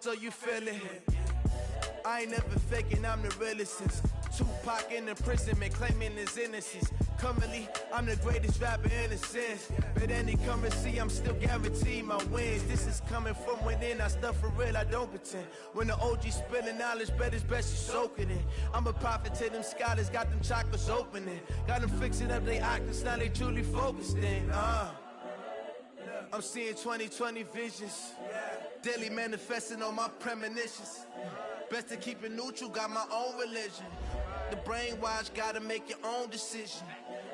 so you feel it. I ain't never faking, I'm the realest since Tupac in imprisonment, claiming his innocence. Currently, I'm the greatest rapper in a sense. But any currency, I'm still guaranteed my wins. This is coming from within, I stuff for real, I don't pretend. When the OG spilling knowledge, bet it's best you soak it in. I'm a prophet to them scholars, got them chakras opening. Got them fixing up their octaves, now they truly focused in. I'm seeing 2020 visions. Daily manifesting on my premonitions. Best to keep it neutral, got my own religion. The brainwash, gotta make your own decision.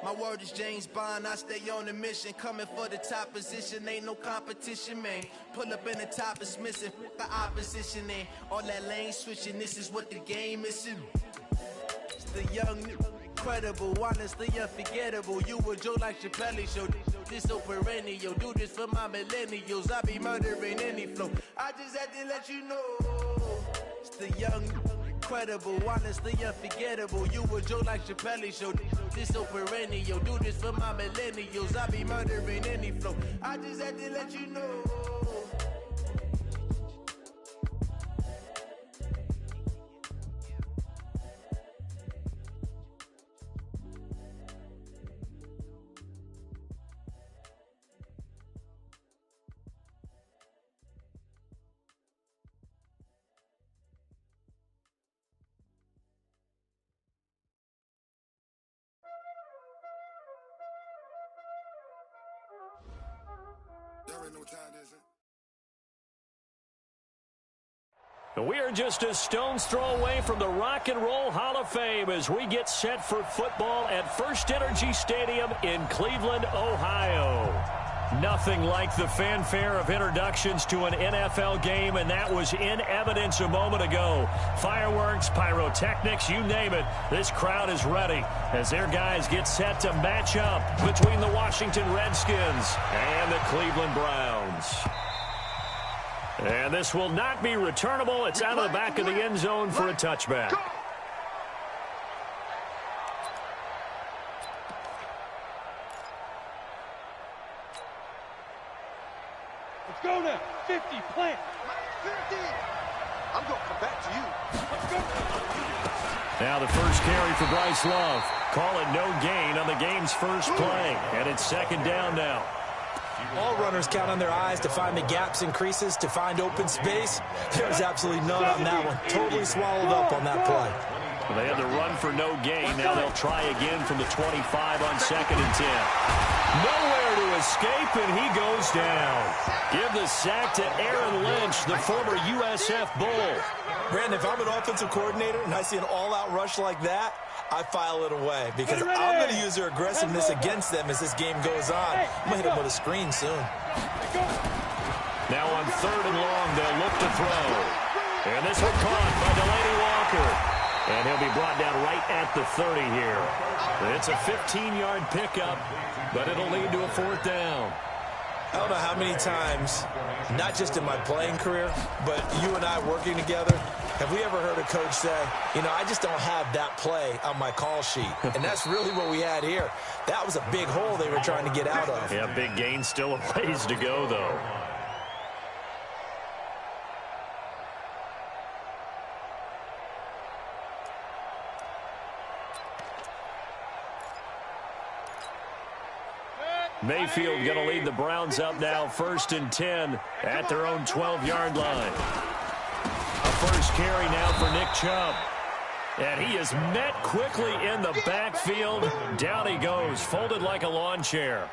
My word is James Bond, I stay on a mission. Coming for the top position, ain't no competition, man. Pull up in the top is missing, the opposition ain't. All that lane switching, this is what the game is. It's the young, incredible, honestly unforgettable. You a Joe like Chappelle show. This so perennial, do this for my millennials. I be murdering any flow. I just had to let you know. It's the young, incredible, honestly unforgettable. You a Joe like Chappelle show. This so perennial, do this for my millennials. I be murdering any flow. I just had to let you know. There ain't no time, is it? We are just a stone's throw away from the Rock and Roll Hall of Fame as we get set for football at First Energy Stadium in Cleveland, Ohio. Nothing like the fanfare of introductions to an NFL game, and that was in evidence a moment ago. Fireworks, pyrotechnics, you name it. This crowd is ready as their guys get set to match up between the Washington Redskins and the Cleveland Browns. And this will not be returnable. It's out of the back of the end zone for a touchback. Let's go now. 50, plant. 50. I'm going to come back to you. Let's go. Now the first carry for Bryce Love. Call it no gain on the game's first play. And it's second down now. All runners count on their eyes to find the gaps and creases, to find open space. There's absolutely none on that one. Totally swallowed up on that play. Well, they had to run for no gain. Now they'll try again from the 25 on 2nd and 10. Nowhere to escape, and he goes down. Give the sack to Aaron Lynch, the former USF Bull. Brandon, if I'm an offensive coordinator and I see an all-out rush like that, I file it away because I'm going to use their aggressiveness against them as this game goes on. I'm going to hit them with a screen soon. Now on 3rd and long, they'll look to throw. And this one caught by Delaney Walker. And he'll be brought down right at the 30 here. It's a 15-yard pickup, but it'll lead to a 4th down. I don't know how many times, not just in my playing career, but you and I working together, have we ever heard a coach say, you know, I just don't have that play on my call sheet. And that's really what we had here. That was a big hole they were trying to get out of. Yeah, big gain, still a ways to go, though. Mayfield going to lead the Browns up now, 1st and 10 at their own 12-yard line. A first carry now for Nick Chubb. And he is met quickly in the backfield. Down he goes, folded like a lawn chair.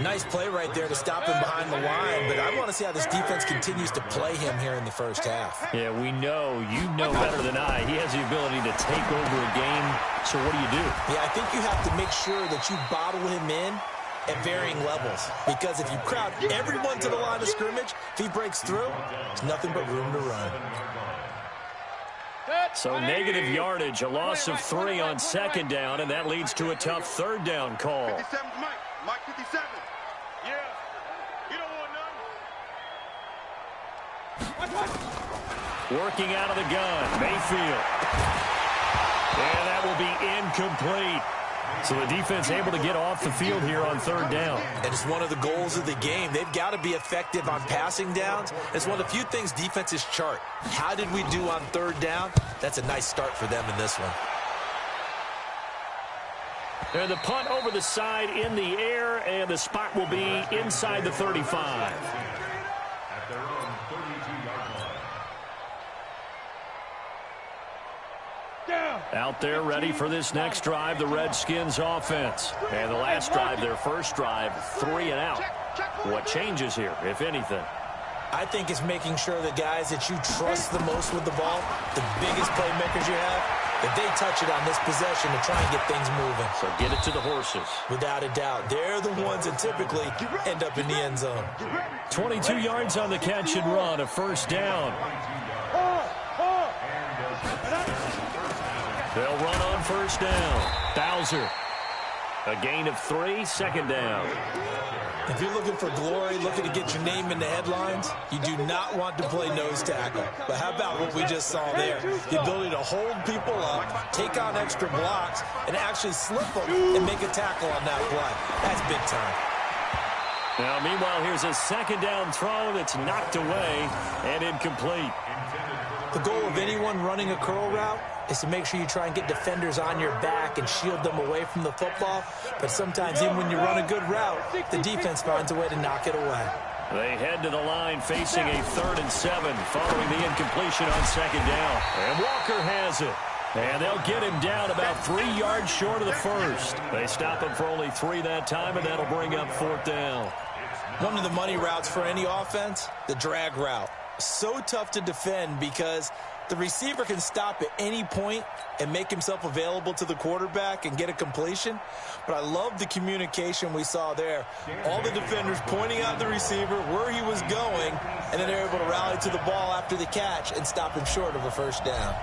Nice play right there to stop him behind the line, but I want to see how this defense continues to play him here in the first half. Yeah, we know, you know better than I, he has the ability to take over a game. So what do you do? Yeah, I think you have to make sure that you bottle him in at varying levels, because if you crowd everyone to the line of scrimmage, if he breaks through, there's nothing but room to run. So negative yardage, a loss of 3 on 2nd down, and that leads to a tough 3rd down call. 57's Mike 57. Yeah. You don't want none. Working out of the gun, Mayfield. And that will be incomplete. So the defense able to get off the field here on third down. And it's one of the goals of the game. They've got to be effective on passing downs. It's one of the few things defenses chart. How did we do on third down? That's a nice start for them in this one. And the punt over the side in the air, and the spot will be inside the 35. Out there ready for this next drive, the Redskins offense. And the last drive, their first drive, 3 and out. What changes here, if anything? I think it's making sure the guys that you trust the most with the ball, the biggest playmakers you have, that they touch it on this possession to try and get things moving. So get it to the horses. Without a doubt. They're the ones that typically end up in the end zone. 22 yards on the catch and run, a first down. They'll run on first down. Bowser. A gain of 3, second down. If you're looking for glory, looking to get your name in the headlines, you do not want to play nose tackle. But how about what we just saw there? The ability to hold people up, take on extra blocks, and actually slip them and make a tackle on that play. That's big time. Now, meanwhile, here's a second down throw that's knocked away and incomplete. The goal of anyone running a curl route is to make sure you try and get defenders on your back and shield them away from the football. But sometimes even when you run a good route, the defense finds a way to knock it away. They head to the line facing a 3rd and 7 following the incompletion on second down. And Walker has it. And they'll get him down about 3 yards short of the first. They stop him for only 3 that time, and that'll bring up 4th down. One of the money routes for any offense, the drag route. So tough to defend because the receiver can stop at any point and make himself available to the quarterback and get a completion. But I love the communication we saw there. All the defenders pointing out the receiver, where he was going, and then they're able to rally to the ball after the catch and stop him short of a first down.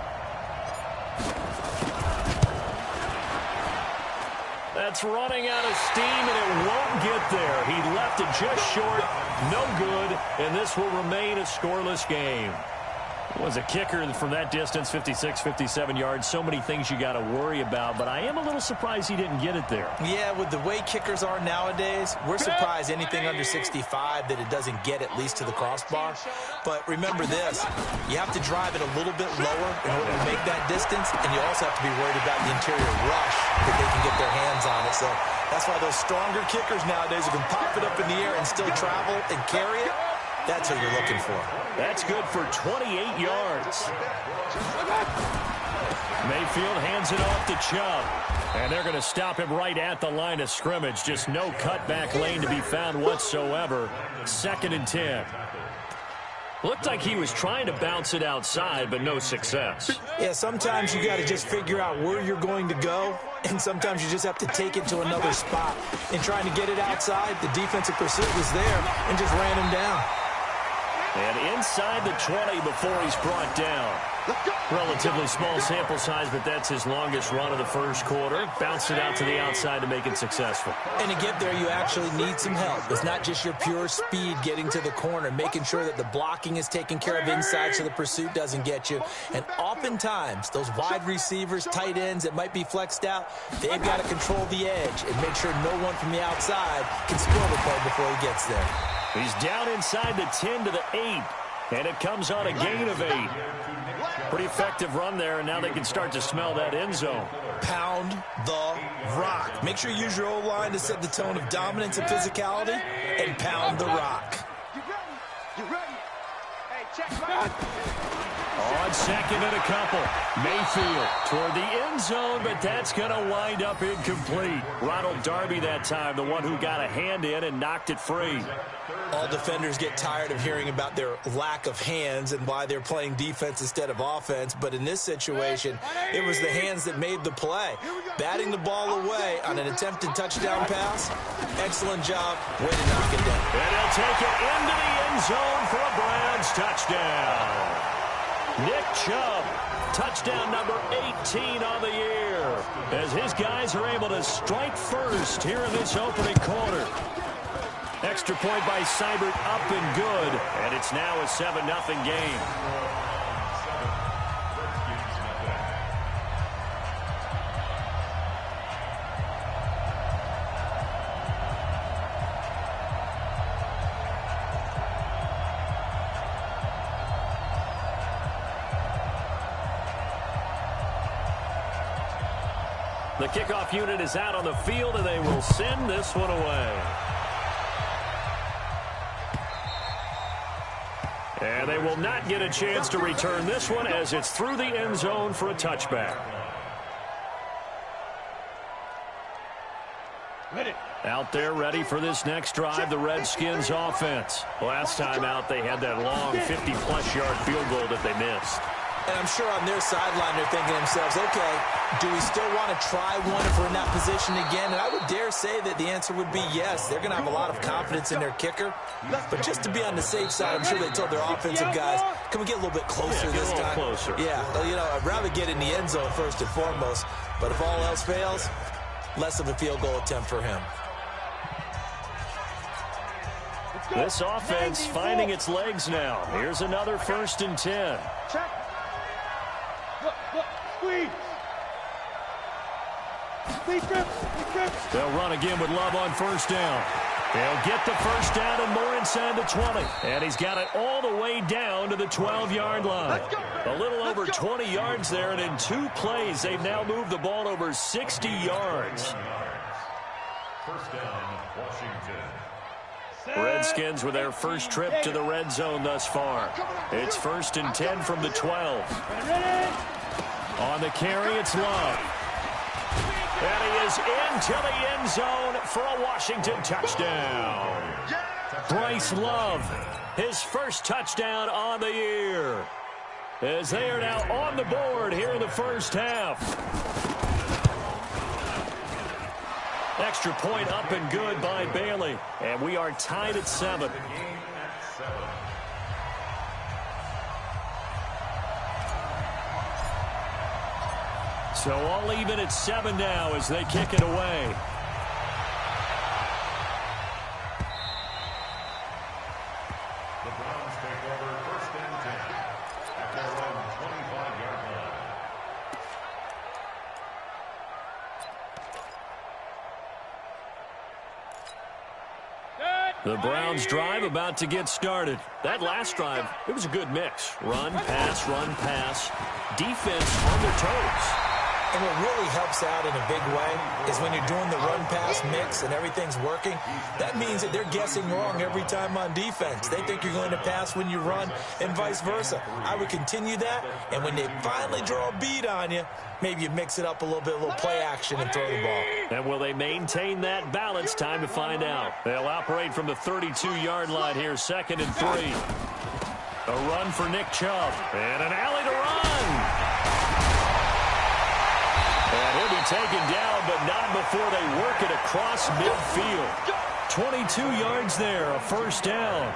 That's running out of steam, and it won't get there. He left it just short, no good, and this will remain a scoreless game. Was a kicker from that distance, 56, 57 yards. So many things you got to worry about, but I am a little surprised he didn't get it there. Yeah, with the way kickers are nowadays, we're surprised anything under 65 that it doesn't get at least to the crossbar. But remember this, you have to drive it a little bit lower in order to make that distance, and you also have to be worried about the interior rush that they can get their hands on it. So that's why those stronger kickers nowadays who can pop it up in the air and still travel and carry it, that's what you're looking for. That's good for 28 yards. Mayfield hands it off to Chubb. And they're going to stop him right at the line of scrimmage. Just no cutback lane to be found whatsoever. 2nd and 10. Looked like he was trying to bounce it outside, but no success. Yeah, sometimes you got to just figure out where you're going to go, and sometimes you just have to take it to another spot. In trying to get it outside, the defensive pursuit was there and just ran him down. And inside the 20 before he's brought down. Relatively small sample size, but that's his longest run of the first quarter. Bounced it out to the outside to make it successful. And to get there, you actually need some help. It's not just your pure speed getting to the corner, making sure that the blocking is taken care of inside so the pursuit doesn't get you. And oftentimes, those wide receivers, tight ends that might be flexed out, they've got to control the edge and make sure no one from the outside can spoil the play before he gets there. He's down inside the 10 to the 8, and it comes on a gain of 8. Pretty effective run there, and now they can start to smell that end zone. Pound the rock. Make sure you use your O-line to set the tone of dominance and physicality, and pound the rock. You ready? Hey, check back. On second and a couple. Mayfield toward the end zone, but that's going to wind up incomplete. Ronald Darby that time, the one who got a hand in and knocked it free. All defenders get tired of hearing about their lack of hands and why they're playing defense instead of offense. But in this situation, it was the hands that made the play. Batting the ball away on an attempted touchdown pass. Excellent job. Way to knock it down. And they'll take it into the end zone for a Browns touchdown. Nick Chubb, touchdown number 18 on the year, as his guys are able to strike first here in this opening quarter. Extra point by Seibert up and good, and it's now a 7-0 game. The kickoff unit is out on the field, and they will send this one away. And they will not get a chance to return this one as it's through the end zone for a touchback. Out there ready for this next drive, the Redskins offense. Last time out, they had that long 50-plus yard field goal that they missed. And I'm sure on their sideline they're thinking to themselves, okay, do we still want to try one if we're in that position again? And I would dare say that the answer would be yes. They're going to have a lot of confidence in their kicker. But just to be on the safe side, I'm sure they told their offensive guys, can we get a little bit closer this time? Closer. Yeah, well, you know, I'd rather get in the end zone first and foremost. But if all else fails, less of a field goal attempt for him. This offense finding its legs now. Here's another 1st and 10. Check. Look, squeeze. They'll run again with Love on 1st down. They'll get the 1st down and more inside the 20. And he's got it all the way down to the 12-yard line. A little over 20 yards there, and in 2 plays, they've now moved the ball over 60 yards. 1st down, Washington. Redskins with their first trip to the red zone thus far. It's 1st and 10 from the 12. On the carry, it's Love. And he is into the end zone for a Washington touchdown. Bryce Love, his first touchdown on the year. As they are now on the board here in the first half. Extra point up and good by Bailey. And we are tied at 7. So all even at 7 now as they kick it away. The Browns take over 1st and 10 at their own 25-yard line. The Browns drive about to get started. That last drive, it was a good mix. Run, pass, defense on their toes. And what really helps out in a big way is when you're doing the run-pass mix and everything's working, that means that they're guessing wrong every time on defense. They think you're going to pass when you run and vice versa. I would continue that, and when they finally draw a beat on you, maybe you mix it up a little play action and throw the ball. And will they maintain that balance? Time to find out. They'll operate from the 32-yard line here, 2nd and 3. A run for Nick Chubb, and an alley to run. And he'll be taken down, but not before they work it across midfield. 22 yards there, a 1st down.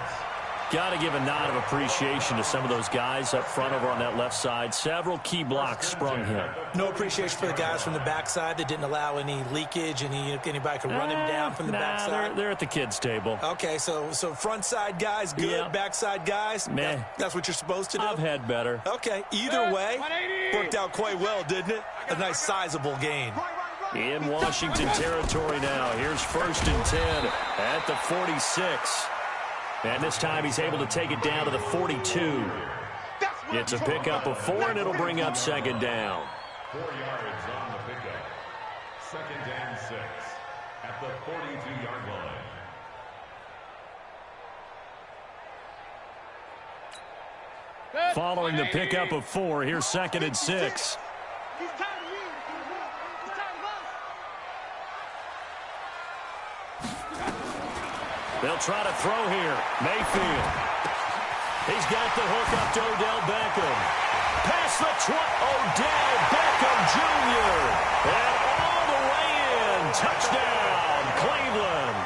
Got to give a nod of appreciation to some of those guys up front over on that left side. Several key blocks sprung him. No appreciation for the guys from the backside that didn't allow any leakage, anybody could run him down from the backside. They're at the kids' table. Okay, so front side guys good, yeah. Backside guys, meh. That's what you're supposed to do? I've had better. Okay, either way, worked out quite well, didn't it? A nice sizable gain. In Washington territory now. Here's 1st and 10 at the 46. And this time he's able to take it down to the 42. It's a pickup of 4, and it'll bring up 2nd down. 4 yards on the pickup. 2nd and 6 at the 42-yard line. Following the pickup of 4, here's 2nd and 6. They'll try to throw here. Mayfield. He's got the hook up to Odell Beckham. Past the Odell Beckham Jr. And all the way in. Touchdown, Cleveland.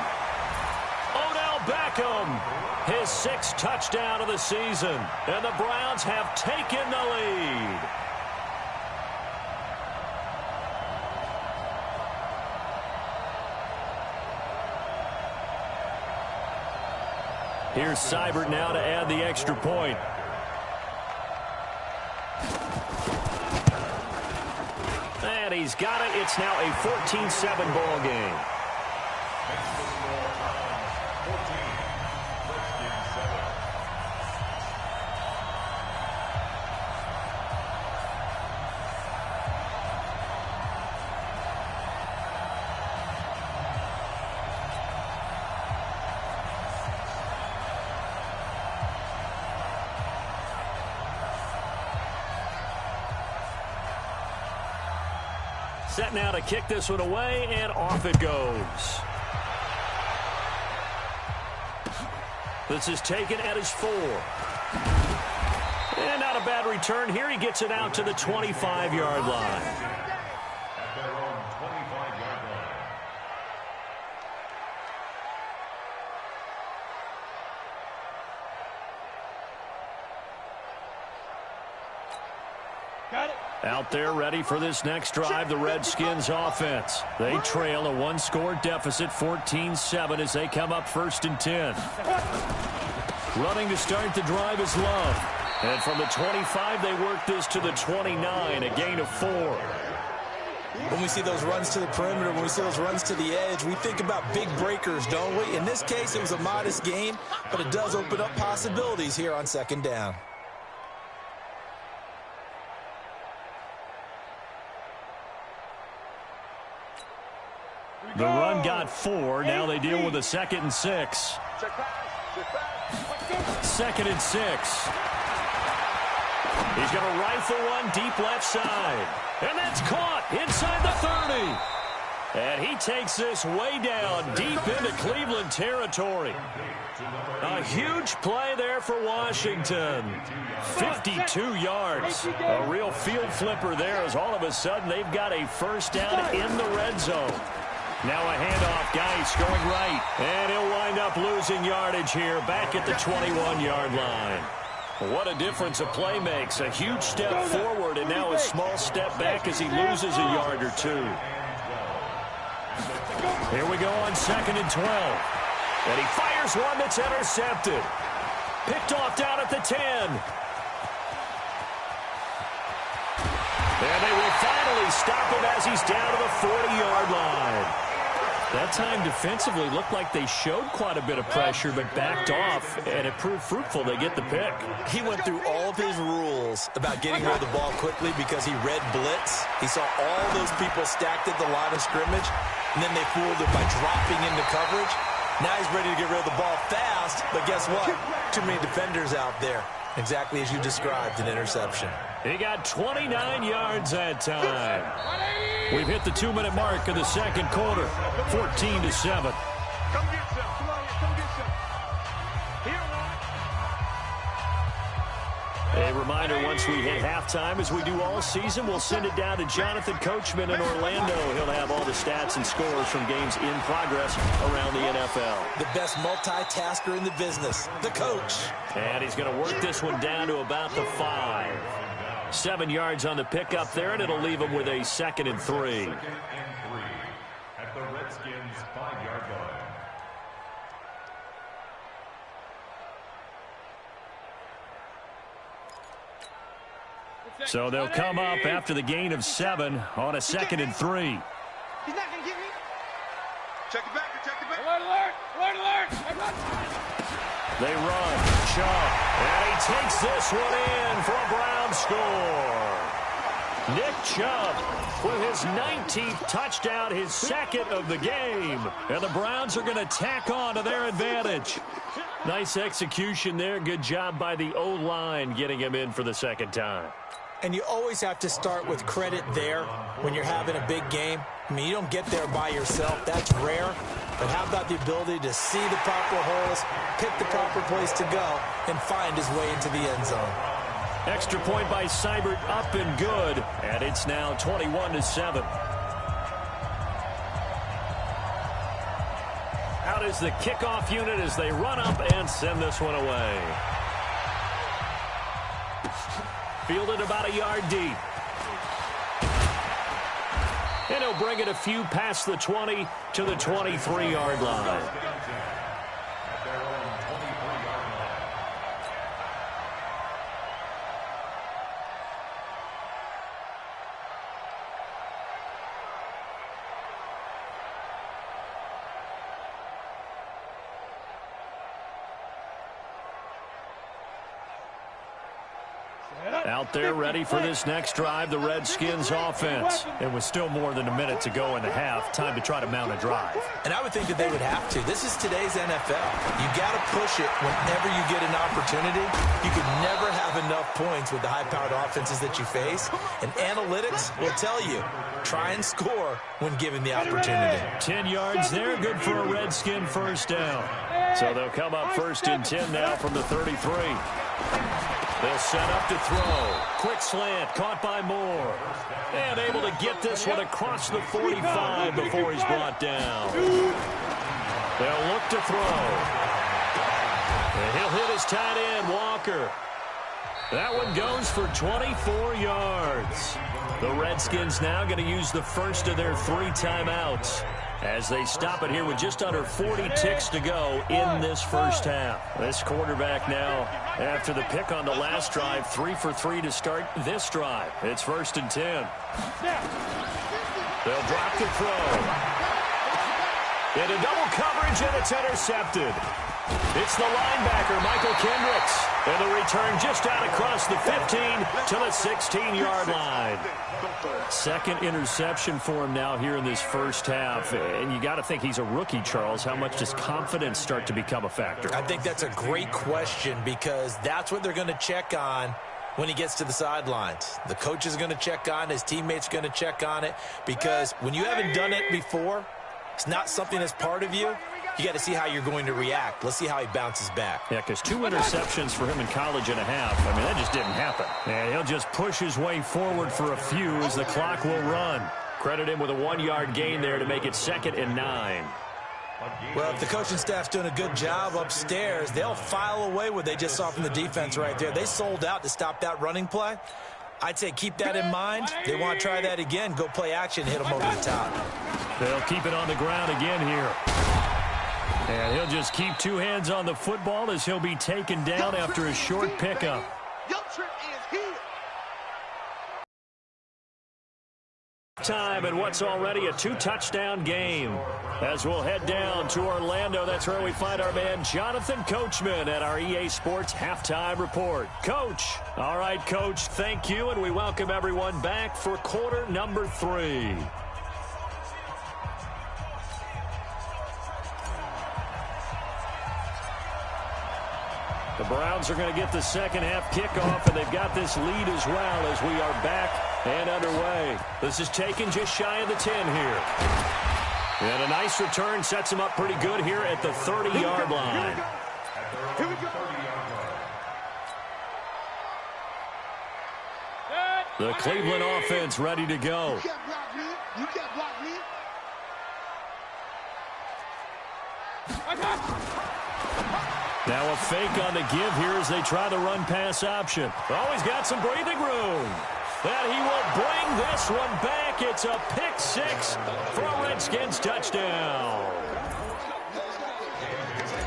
Odell Beckham, his 6th touchdown of the season. And the Browns have taken the lead. Here's Seibert now to add the extra point. And he's got it. It's now a 14-7 ball game. Set now to kick this one away, and off it goes. This is taken at his 4. And not a bad return here. He gets it out to the 25-yard line. At their own 25-yard line. Got it. Out there ready for this next drive, the Redskins offense. They trail a one-score deficit, 14-7, as they come up 1st and 10. Running to start the drive is Love. And from the 25, they work this to the 29, a gain of 4. When we see those runs to the perimeter, when we see those runs to the edge, we think about big breakers, don't we? In this case, it was a modest gain, but it does open up possibilities here on 2nd down. The run got 4. Now they deal with a 2nd and 6. 2nd and 6. He's going to rifle one deep left side. And that's caught inside the 30. And he takes this way down deep into Cleveland territory. A huge play there for Washington. 52 yards. A real field flipper there, as all of a sudden they've got a first down in the red zone. Now a handoff, Geis going right. And he'll wind up losing yardage here back at the 21-yard line. What a difference a play makes. A huge step forward and now a small step back as he loses a yard or 2. Here we go on 2nd and 12. And he fires one that's intercepted. Picked off down at the 10. And they will finally stop him as he's down to the 40-yard line. That time defensively looked like they showed quite a bit of pressure but backed off, and it proved fruitful. They get the pick. He went through all of his rules about getting rid of the ball quickly because he read blitz. He saw all those people stacked at the line of scrimmage, and then they fooled it by dropping into coverage. Now he's ready to get rid of the ball fast, but guess what? Too many defenders out there. Exactly as you described, an interception. He got 29 yards that time. We've hit the 2-minute mark of the 2nd quarter, 14-7. Come get some. Come get some. Here, A reminder, once we hit halftime, as we do all season, we'll send it down to Jonathan Coachman in Orlando. He'll have all the stats and scores from games in progress around the NFL. The best multitasker in the business, the coach. And he's going to work this one down to about the 5. 7 yards on the pickup there, and it'll leave him with a 2nd and 3. 2nd and 3 at the Redskins' 5-yard line. So they'll come up after the gain of 7 on a 2nd and 3. He's not going to get me. Check it back. Check it back. Alert, alert. Alert, alert. They run. Chubb. And he takes this one in for a Brown score. Nick Chubb with his 19th touchdown, his 2nd of the game. And the Browns are going to tack on to their advantage. Nice execution there. Good job by the O-line getting him in for the 2nd time. And you always have to start with credit there when you're having a big game. I mean, you don't get there by yourself. That's rare. But how about the ability to see the proper holes, pick the proper place to go, and find his way into the end zone? Extra point by Seibert, up and good. And it's now 21-7. Out is the kickoff unit as they run up and send this one away. Fielded about a yard deep. And he'll bring it a few past the 20 to the 23-yard line. Out there ready for this next drive, the Redskins offense. It was still more than a minute to go in the half. Time to try to mount a drive. And I would think that they would have to. This is today's NFL. You got to push it whenever you get an opportunity. You can never have enough points with the high-powered offenses that you face. And analytics will tell you, try and score when given the opportunity. 10 yards there, good for a Redskin first down. So they'll come up 1st and 10 now from the 33. They'll set up to throw. Quick slant, caught by Moore. And able to get this one across the 45 before he's brought down. They'll look to throw. And he'll hit his tight end, Walker. That one goes for 24 yards. The Redskins now going to use the first of their 3 timeouts as they stop it here with just under 40 ticks to go in this first half. This quarterback now, after the pick on the last drive, 3 for 3 to start this drive. It's 1st and 10. They'll drop the throw. Into double coverage, and it's intercepted. It's the linebacker, Michael Kendricks. And the return just out across the 15 to the 16-yard line. Second interception for him now here in this first half. And you got to think he's a rookie, Charles. How much does confidence start to become a factor? I think that's a great question because that's what they're going to check on when he gets to the sidelines. The coach is going to check on it. His teammates are going to check on it because when you haven't done it before, it's not something that's part of you. You got to see how you're going to react. Let's see how he bounces back. Yeah, because 2 interceptions for him in college and a half. I mean, that just didn't happen. And he'll just push his way forward for a few as the clock will run. Credit him with a 1-yard gain there to make it 2nd and 9. Well, if the coaching staff's doing a good job upstairs, they'll file away what they just saw from the defense right there. They sold out to stop that running play. I'd say keep that in mind. They want to try that again. Go play action, hit them over the top. They'll keep it on the ground again here. And he'll just keep 2 hands on the football as he'll be taken down after a short pickup. Your trip is here. Time and what's already a 2-touchdown game. As we'll head down to Orlando, that's where we find our man Jonathan Coachman at our EA Sports Halftime Report. Coach. All right, Coach, thank you, and we welcome everyone back for quarter number 3. The Browns are going to get the second half kickoff, and they've got this lead as well as we are back and underway. This is taken just shy of the 10 here. And a nice return sets them up pretty good here at the 30-yard line. Here we go. The Cleveland offense ready to go. You can't block me. You can't block me. Now a fake on the give here as they try the run-pass option. Oh, he's got some breathing room. And he will bring this one back. It's a pick 6 for a Redskins touchdown.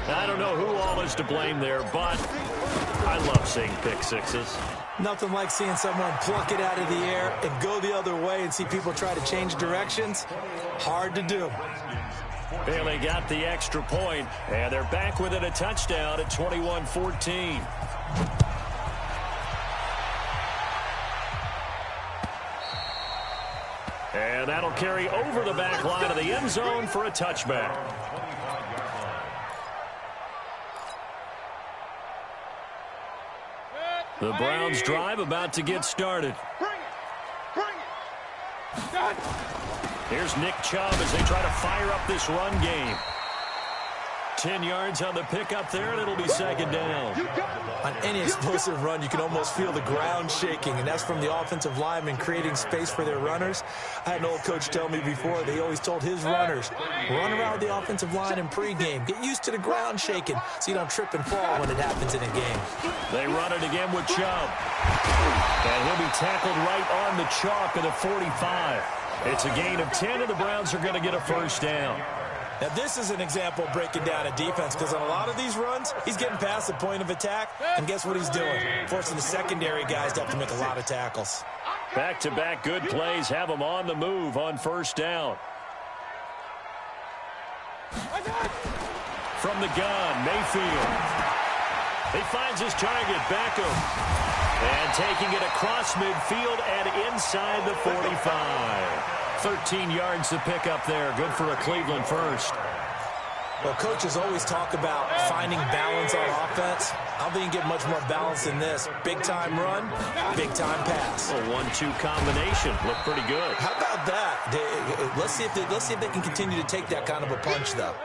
I don't know who all is to blame there, but I love seeing pick 6s. Nothing like seeing someone pluck it out of the air and go the other way and see people try to change directions. Hard to do. And they got the extra point, and they're back within a touchdown at 21-14. And that'll carry over the back line of the end zone for a touchback. The Browns drive about to get started. Bring it. Bring it. Here's Nick Chubb as they try to fire up this run game. 10 yards on the pickup there, and it'll be second down. On any explosive run, you can almost feel the ground shaking, and that's from the offensive linemen creating space for their runners. I had an old coach tell me before, they always told his runners, run around with the offensive line in pregame. Get used to the ground shaking so you don't trip and fall when it happens in a game. They run it again with Chubb. And he'll be tackled right on the chalk of the 45. It's a gain of 10, and the Browns are going to get a first down. Now, this is an example of breaking down a defense because on a lot of these runs, he's getting past the point of attack, and guess what he's doing? Forcing the secondary guys to have to make a lot of tackles. Back-to-back good plays have him on the move on first down. From the gun, Mayfield. He finds his target, Beckham. And taking it across midfield and inside the 45. 13 yards to pick up there. Good for a Cleveland first. Well, coaches always talk about finding balance on offense. I don't think you get much more balance than this. Big-time run, big-time pass. A 1-2 combination. Looked pretty good. How about that? Let's see if they can continue to take that kind of a punch, though.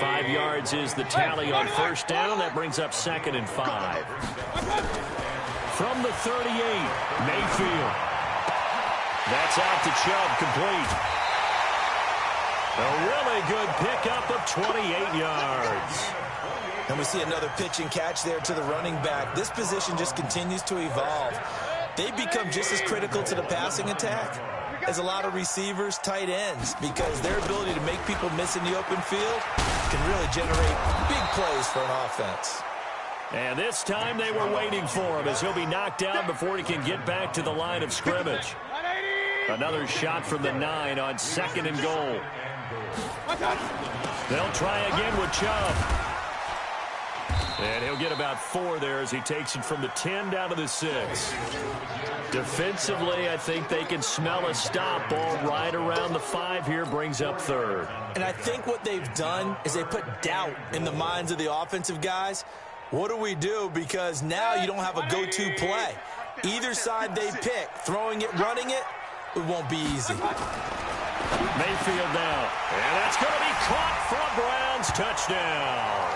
5 yards is the tally on first down. That brings up 2nd and 5. From the 38, Mayfield. That's out to Chubb, complete. A really good pickup of 28 yards. And we see another pitch and catch there to the running back. This position just continues to evolve. They become just as critical to the passing attack as a lot of receivers, tight ends, because their ability to make people miss in the open field can really generate big plays for an offense. And this time they were waiting for him as he'll be knocked down before he can get back to the line of scrimmage. Another shot from the 9 on 2nd and goal. They'll try again with Chubb. And he'll get about 4 there as he takes it from the 10 down to the 6. Defensively, I think they can smell a stop. Ball right around the 5 here, brings up 3rd. And I think what they've done is they put doubt in the minds of the offensive guys. What do we do? Because now you don't have a go-to play. Either side they pick, throwing it, running it, it won't be easy. Mayfield now. And that's going to be caught for a Browns touchdown.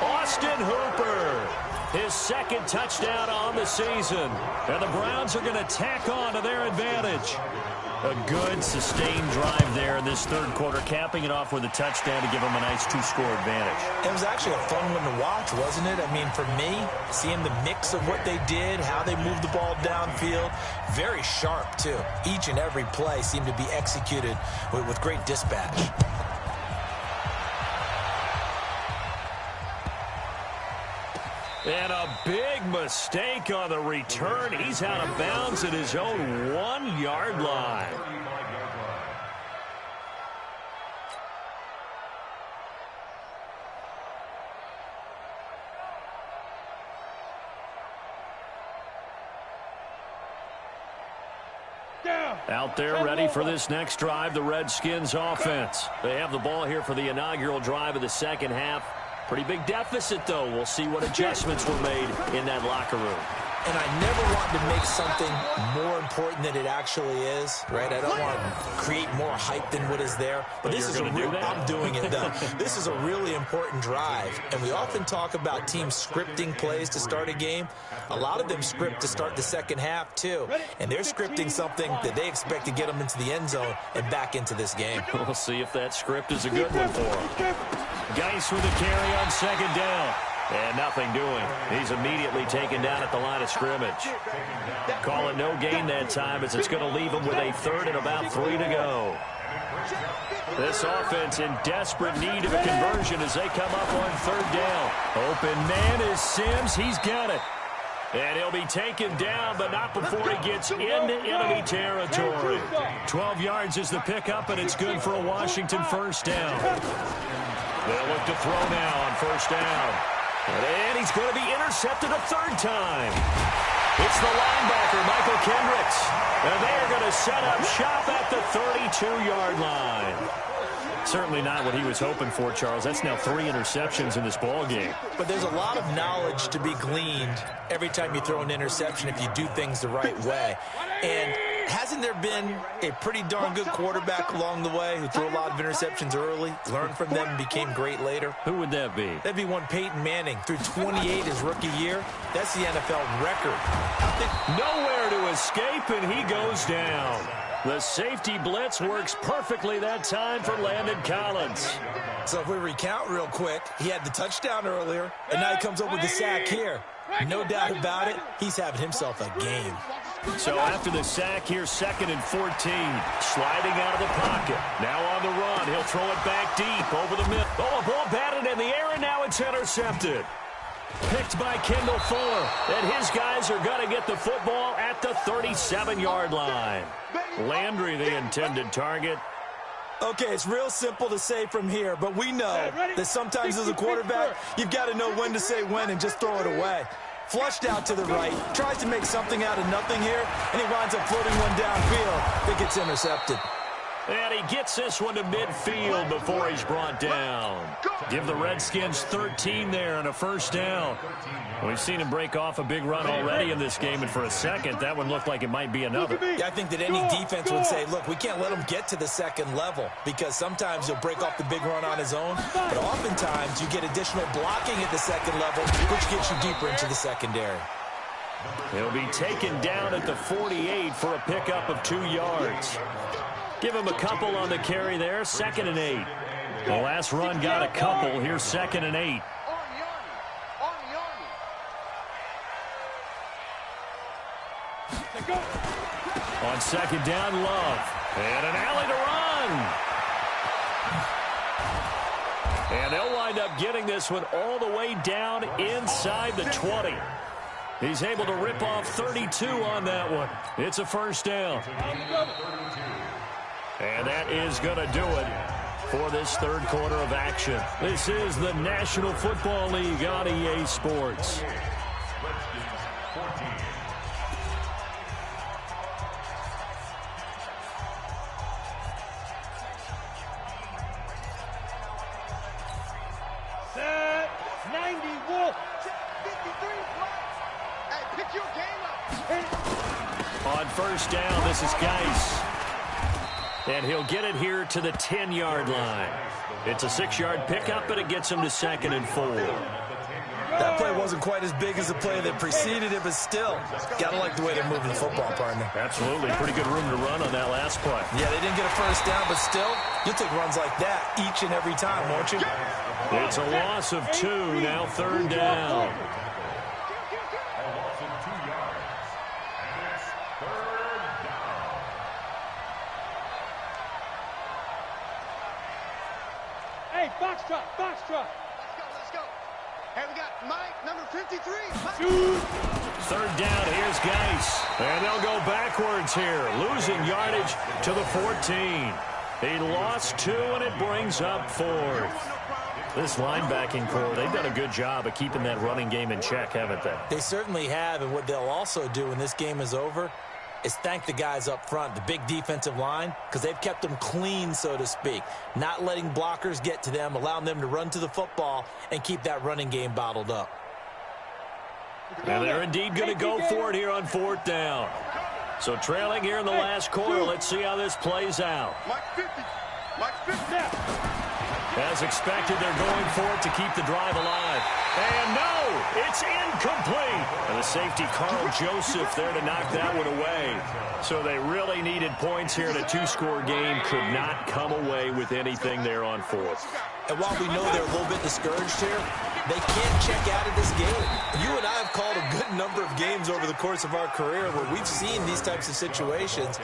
Austin Hooper, his 2nd touchdown on the season. And the Browns are going to tack on to their advantage. A good, sustained drive there in this 3rd quarter, capping it off with a touchdown to give them a nice 2-score advantage. It was actually a fun one to watch, wasn't it? I mean, for me, seeing the mix of what they did, how they moved the ball downfield, very sharp, too. Each and every play seemed to be executed with great dispatch. And a big mistake on the return. He's out of bounds at his own 1-yard line. Out there ready for this next drive, the Redskins offense. They have the ball here for the inaugural drive of the 2nd half. Pretty big deficit, though. We'll see what adjustments were made in that locker room. And I never want to make something more important than it actually is, right? I don't want to create more hype than what is there. But this is a real, I'm doing it, though. This is a really important drive. And we often talk about teams scripting plays to start a game. A lot of them script to start the 2nd half, too. And they're scripting something that they expect to get them into the end zone and back into this game. We'll see if that script is a good one for them. Geis with a carry on 2nd down. And nothing doing. He's immediately taken down at the line of scrimmage. Call it no gain that time as it's going to leave him with a 3rd and about 3 to go. This offense in desperate need of a conversion as they come up on 3rd down. Open man is Sims. He's got it. And he'll be taken down, but not before he gets into enemy territory. 12 yards is the pickup, and it's good for a Washington 1st down. They'll look to throw now on 1st down. And he's going to be intercepted a 3rd time. It's the linebacker, Michael Kendricks. And they are going to set up shop at the 32-yard line. Certainly not what he was hoping for, Charles. That's now 3 interceptions in this ball game. But there's a lot of knowledge to be gleaned every time you throw an interception if you do things the right way. And hasn't there been a pretty darn good quarterback along the way who threw a lot of interceptions early, learned from them, and became great later? Who would that be? That'd be one Peyton Manning. Threw 28 his rookie year. That's the NFL record. Nowhere to escape, and he goes down. The safety blitz works perfectly that time for Landon Collins. So if we recount real quick, he had the touchdown earlier, and now he comes up with the sack here. No doubt about it, he's having himself a game. So after the sack here, 2nd and 14. Sliding out of the pocket. Now on the run. He'll throw it back deep over the middle. Oh, a ball batted in the air, and now it's intercepted. Picked by Kendall Fuller. And his guys are going to get the football at the 37-yard line. Landry, the intended target. Okay, it's real simple to say from here, but we know that sometimes as a quarterback, you've got to know when to say when and just throw it away. Flushed out to the right. Tries to make something out of nothing here, and he winds up floating one downfield that gets intercepted. And he gets this one to midfield before he's brought down. Give the Redskins 13 there and a first down. We've seen him break off a big run already in this game, and for a second, that one looked like it might be another. Yeah, I think that any defense would say, look, we can't let him get to the second level because sometimes he'll break off the big run on his own, but oftentimes you get additional blocking at the second level, which gets you deeper into the secondary. He'll be taken down at the 48 for a pickup of 2 yards. Give him a couple on the carry there, 2nd and 8. The last run got a couple. Here's 2nd and 8. On 2nd down, Love. And an alley to run. And they'll wind up getting this one all the way down inside the 20. He's able to rip off 32 on that one. It's a first down. And that is going to do it for this third quarter of action. This is the National Football League on EA Sports. Set 90 Wolf. 53 Hey, pick your game up. On first down, this is Geis. And he'll get it here to the 10-yard line. It's a 6-yard pickup, but it gets him to 2nd and 4. That play wasn't quite as big as the play that preceded it, but still, got to like the way they're moving the football, partner. Absolutely. Pretty good room to run on that last play. Yeah, they didn't get a first down, but still, you'll take runs like that each and every time, won't you? It's a loss of 2, now 3rd down. Hey, box truck. Let's go. Hey, we got Mike, number 53. Shoot. 3rd down, here's Geis. And they'll go backwards here, losing yardage to the 14. He lost 2, and it brings up 4th. This linebacking core, they've done a good job of keeping that running game in check, haven't they? They certainly have, and what they'll also do when this game is over is thank the guys up front, the big defensive line, because they've kept them clean, so to speak, not letting blockers get to them, allowing them to run to the football and keep that running game bottled up. And they're indeed going to go for it here on 4th down. So trailing here in the last quarter, let's see how this plays out. Mike 50. As expected, they're going for it to keep the drive alive. And no, it's incomplete. And the safety, Carl Joseph, there to knock that one away. So they really needed points here in a 2-score game. Could not come away with anything there on 4th. And while we know they're a little bit discouraged here, they can't check out of this game. You and I have called a good number of games over the course of our career where we've seen these types of situations.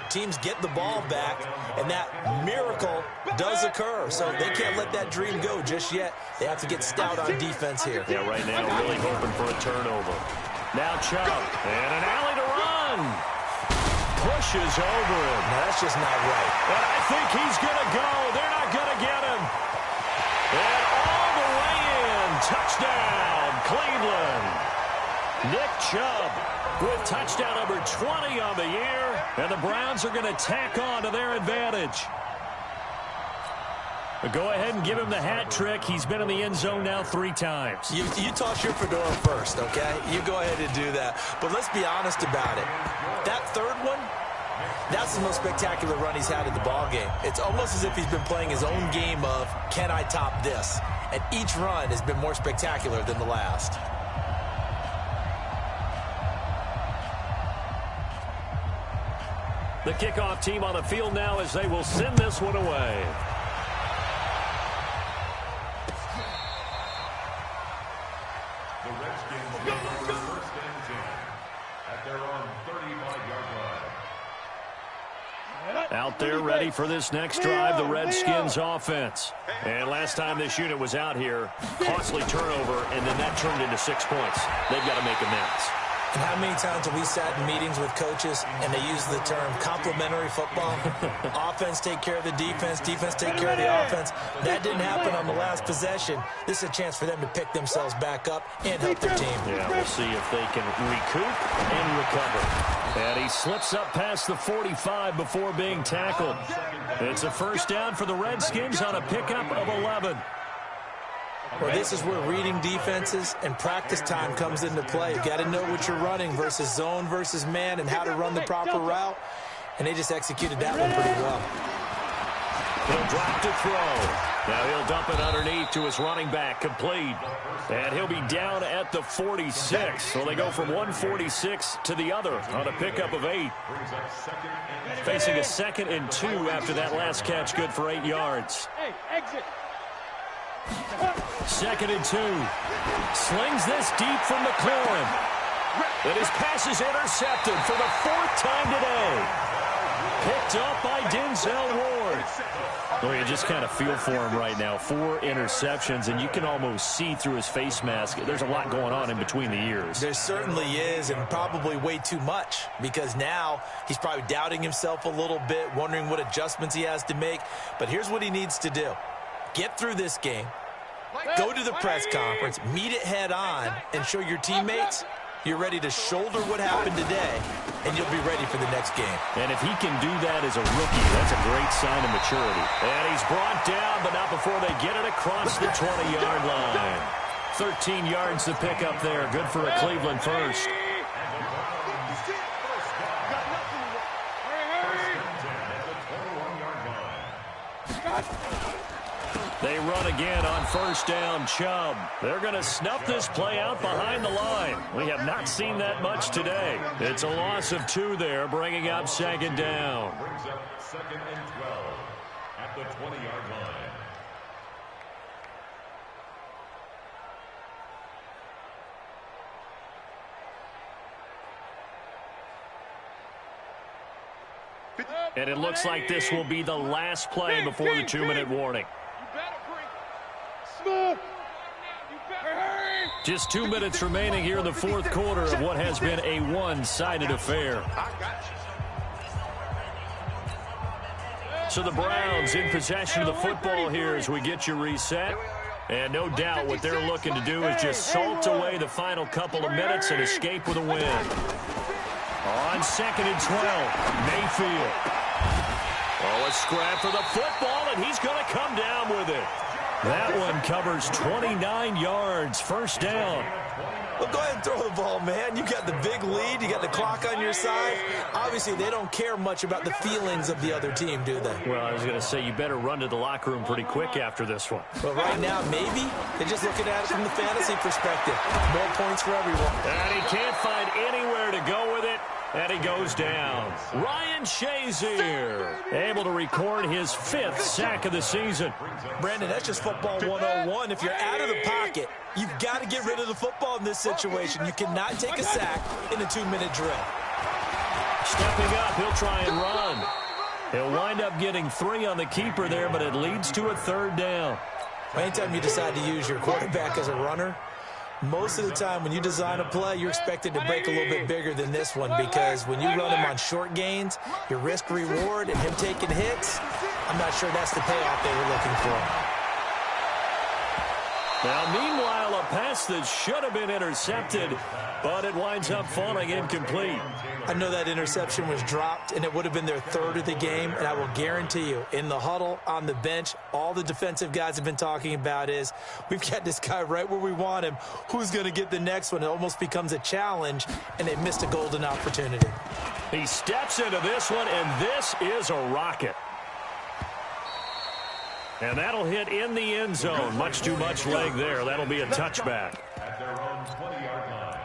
Teams get the ball back, and that miracle does occur. So they can't let that dream go just yet. They have to get stout on defense here. Yeah, right now really hoping for a turnover. Now Chubb, and an alley to run. Pushes over him. Now, that's just not right. And I think he's going to go. They're not going to get him. And all the way in. Touchdown, Cleveland. Nick Chubb with touchdown number 20 on the year. And the Browns are going to tack on to their advantage. But go ahead and give him the hat trick. He's been in the end zone now 3 times. You toss your fedora first, okay? You go ahead and do that. But let's be honest about it. That third one, that's the most spectacular run he's had in the ballgame. It's almost as if he's been playing his own game of, can I top this? And each run has been more spectacular than the last. The kickoff team on the field now as they will send this one away. The Redskins go for 1st and 10 at their own 35-yard line. Out there ready for this next drive, the Redskins offense. And last time this unit was out here, costly turnover, and then that turned into 6 points. They've got to make amends. And how many times have we sat in meetings with coaches and they use the term complementary football? Offense take care of the defense, defense take care of the offense. That didn't happen on the last possession. This is a chance for them to pick themselves back up and help their team. Yeah, we'll see if they can recoup and recover. And he slips up past the 45 before being tackled. It's a first down for the Redskins on a pickup of 11. Well, this is where reading defenses and practice time comes into play. You've got to know what you're running versus zone versus man and how to run the proper route. And they just executed that one pretty well. He'll drop to throw. Now he'll dump it underneath to his running back, complete. And he'll be down at the 46. So they go from 146 to the other on a pickup of 8. Facing a 2nd and 2 after that last catch, good for 8 yards. Hey, exit. 2nd and 2. Slings this deep from McLaurin. And his pass is intercepted for the 4th time today. Picked up by Denzel Ward. Well, you just kind of feel for him right now. 4 interceptions, and you can almost see through his face mask. There's a lot going on in between the ears. There certainly is, and probably way too much, because now he's probably doubting himself a little bit, wondering what adjustments he has to make. But here's what he needs to do. Get through this game, go to the press conference, meet it head on, and show your teammates you're ready to shoulder what happened today, and you'll be ready for the next game. And if he can do that as a rookie, that's a great sign of maturity. And he's brought down, but not before they get it across the 20-yard line. 13 yards to pick up there. Good for a Cleveland first. They run again on first down, Chubb. They're going to snuff this play out behind the line. We have not seen that much today. It's a loss of 2 there, bringing up 2nd down. Brings up 2nd and 12 at the 20-yard line. And it looks like this will be the last play before the 2-minute warning. Just 2 minutes remaining here in the 4th quarter of what has been a one-sided affair. So the Browns in possession of the football here as we get you reset. And no doubt what they're looking to do is just salt away the final couple of minutes and escape with a win. On 2nd and 12, Mayfield. Oh, a scrap for the football, and he's going to come down with it. That one covers 29 yards, first down. Well, go ahead and throw the ball, man. You got the big lead. You got the clock on your side. Obviously, they don't care much about the feelings of the other team, do they? Well, I was going to say, you better run to the locker room pretty quick after this one. Well, right now, maybe. They're just looking at it from the fantasy perspective. More points for everyone. And he can't find anywhere to go with it. And he goes down. Ryan Shazier able to record his 5th sack of the season. Brandon, that's just football 101. If you're out of the pocket, you've got to get rid of the football in this situation. You cannot take a sack in a 2-minute drill. Stepping up, he'll try and run. He'll wind up getting 3 on the keeper there, but it leads to a 3rd down. Anytime you decide to use your quarterback as a runner, most of the time when you design a play, you're expected to break a little bit bigger than this one, because when you run him on short gains, your risk-reward and him taking hits, I'm not sure that's the payoff they were looking for. Now, meanwhile, a pass that should have been intercepted, but it winds up falling incomplete. I know that interception was dropped, and it would have been their 3rd of the game, and I will guarantee you, in the huddle, on the bench, all the defensive guys have been talking about is, we've got this guy right where we want him. Who's going to get the next one? It almost becomes a challenge, and they missed a golden opportunity. He steps into this one, and this is a rocket. And that'll hit in the end zone. Much too much leg there. That'll be a touchback. At their own 20-yard line.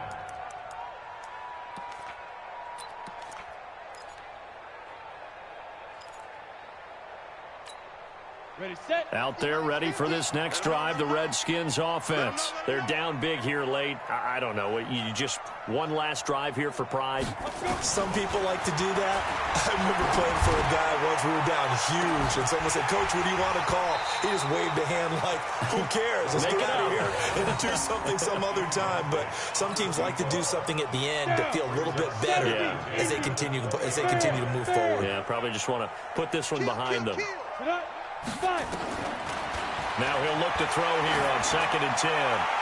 Out there ready for this next drive, the Redskins offense. They're down big here late. I don't know. You just one last drive here for pride? Some people like to do that. I remember playing for a guy once. We were down huge, and someone said, "Coach, what do you want to call?" He just waved a hand like, who cares? Let's get out of here and do something some other time. But some teams like to do something at the end to feel a little bit better as they continue to move forward. Yeah, probably just want to put this one behind them. Now he'll look to throw here on 2nd and 10.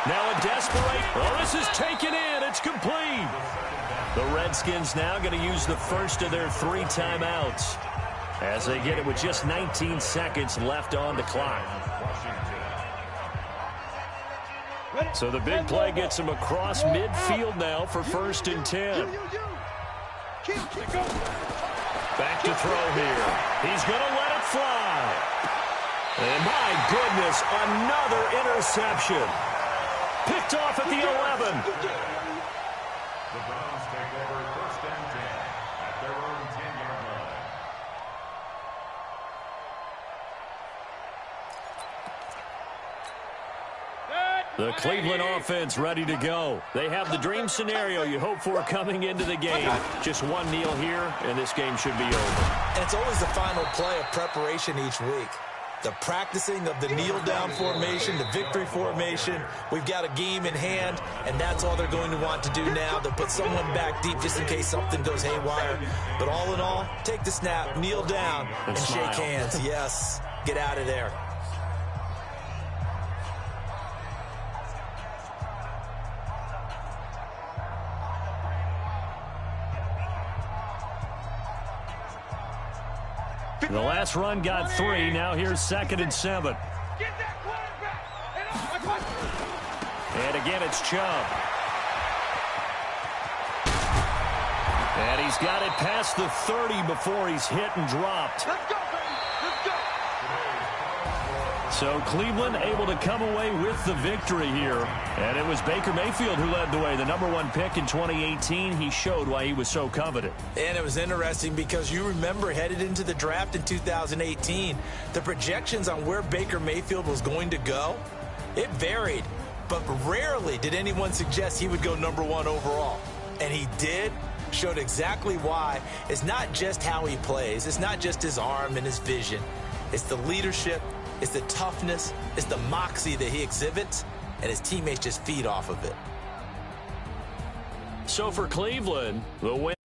Now a desperate. Oh, this is taken in. It's complete. The Redskins now going to use the first of their 3 timeouts as they get it with just 19 seconds left on the clock. So the big play gets him across midfield now for 1st and 10. Back to throw here. He's going to let it fly. And my goodness, another interception. Picked off at the 11. The Browns take over 1st and 10 at their own 10-yard line. The Cleveland offense ready to go. They have the dream scenario you hope for coming into the game. Just one kneel here, and this game should be over. And it's always the final play of preparation each week. The practicing of the kneel-down formation, the victory formation. We've got a game in hand, and that's all they're going to want to do now. They'll put someone back deep just in case something goes haywire. But all in all, take the snap, kneel down, and shake hands. Yes, get out of there. The last run got 3. Now here's 2nd and 7. And again, it's Chubb. And he's got it past the 30 before he's hit and dropped. Let's go, baby. Let's go. So Cleveland able to come away with the victory here. And it was Baker Mayfield who led the way. The #1 pick in 2018. He showed why he was so coveted. And it was interesting because you remember headed into the draft in 2018, the projections on where Baker Mayfield was going to go, it varied. But rarely did anyone suggest he would go #1 overall. And he did. Showed exactly why. It's not just how he plays. It's not just his arm and his vision. It's the leadership. It's the toughness. It's the moxie that he exhibits. And his teammates just feed off of it. So for Cleveland, the win.